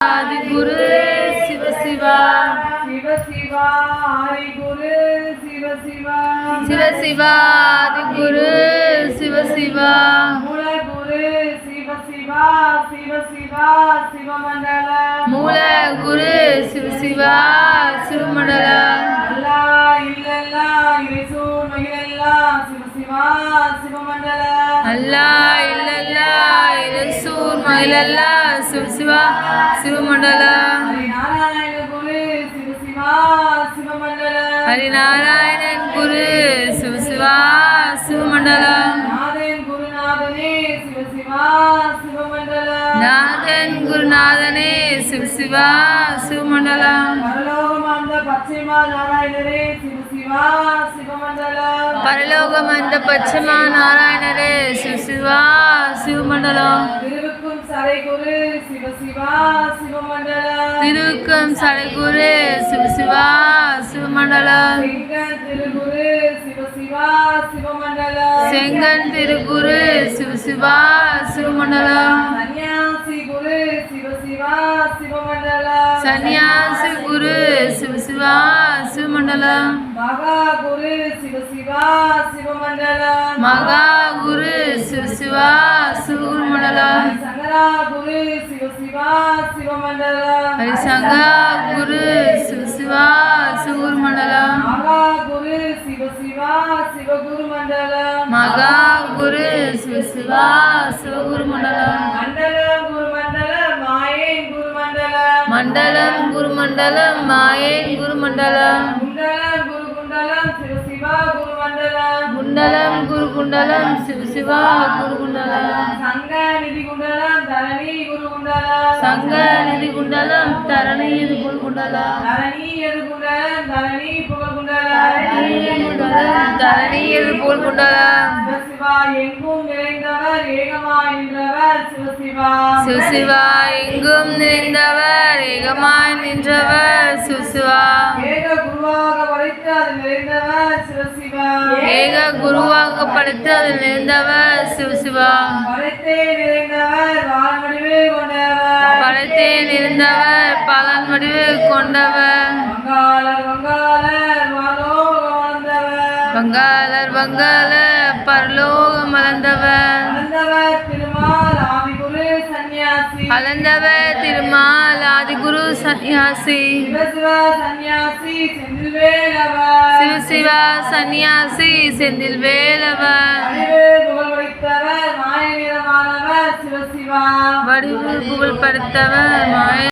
ஆதிகுரு சிவ சிவா சிவ சிவா ஆதிகுரு சிவ சிவா சிவ சிவா ஆதிகுரு சிவ சிவா மூலகுரு சிவ சிவா சிவ சிவா சிவமண்டல மூல குரு சிவ சிவா சிவமண்டல அல்லாஹ் இல்லல்லாஹ் இறைசூன் மகிழல்லாஹ் சிவ சிவா சிவமண்டல அல்லாஹ் இல்லல்லாஹ் இறைசூன் மகிழல்லாஹ் சிவ சிவா சிவமண்டல நாராயண குரு சிவ சிவா சிவமண்டல ஹரிநாராயணன் குரு சிவ சிவா சிவமண்டல நாதன் குருநாதனே சிவ சிவா சிவமண்டல நாதன் குருநாதனே சிவ சிவா சிவமண்டல பரலோகமாந்த பச்சைமா நாராயணரே சிவ சிவா சிவமண்டல பரலோகமந்த பச்சமா நாராயணரே சிவ சிவா சிவமண்டல திருவுக்கும் சரை குரு சிவ சிவா சிவமண்டல திருவுக்கும் சடைகுரு சிவ சிவா சிவமண்டல செங்கன் திருகுரு சிவ சிவா சிவமண்டல செங்கன் திருகுரு சிவ சிவா சிவமண்டல சன்னியாசி குரு சிவ சிவா சிவமண்டல சன்னியாசி குரு சிவ சிவா சிவமண்டல மகா குரு சிவ சிவா சிவமண்டல மகா குரு சிவ சிவா சிவகுருமண்டல சங்கரா குரு சிவ சிவா சிவமண்டல ஹரிசங்கா குரு சிவ சிவா சிவகுருமண்டல மகா குரு சிவ சிவா சிவகுரு மண்டல மகா குரு சிவ சிவா சிவகுருமண்டல மண்டலம் குரு மண்டல மாயேன் குரு மண்டல மண்டலம் குருமண்டலம் மாயேன் குருமண்டலம் குண்டலம் குரு குண்டலம் சிவ சிவா குரு மண்டலம் குண்டலம் குரு குண்டலம் சிவ சிவா குரு குண்டலம் சங்க நிதி குண்டலம் தரணி குரு குண்டலம் சங்க நிதி குண்டலம் தரணி குரு குண்டலம் தரணி எது குண்டலம் தரணி புகழ் குண்டலம் குண்டலம் தரணி போல் குண்டலம் சிவசிவா எங்கும் நிறைந்தவர் ஏகமாய் நின்றவர் சிவசிவா சிவசிவா எங்கும் நிறைந்தவர் ஏகமாய் நின்றவர் சிவசிவா ஏக குருவாக படைத்து அது நிறைந்தவர் சிவசிவா ஏக குருவாக படைத்து அதில் நிறைந்தவர் சிவசிவா படைத்தே நிறைந்தவர் வான்வடிவே கொண்டவர் படைத்தே நிறைந்தவர் பலன் வடிவு கொண்டவர் வங்காளர் வங்காளர் வாலோக வளர்ந்தவர் வங்காளர் வங்காளர் பரலோகம் அளந்தவர் வளர்ந்தவர் திருமால் ஆதிகுரு சன்னியாசி அளந்தவர் திருமால் ஆதிகுரு சன்னியாசி சிவசிவா சன்னியாசி செந்தில் வேலவர் சிவசிவா சன்னியாசி செந்தில் வேலவர் அடிவேல் புகழ் வைத்தவர் மாய வீரமானவர் சிவசிவா வடிவு புகழ் படுத்தவர் மாய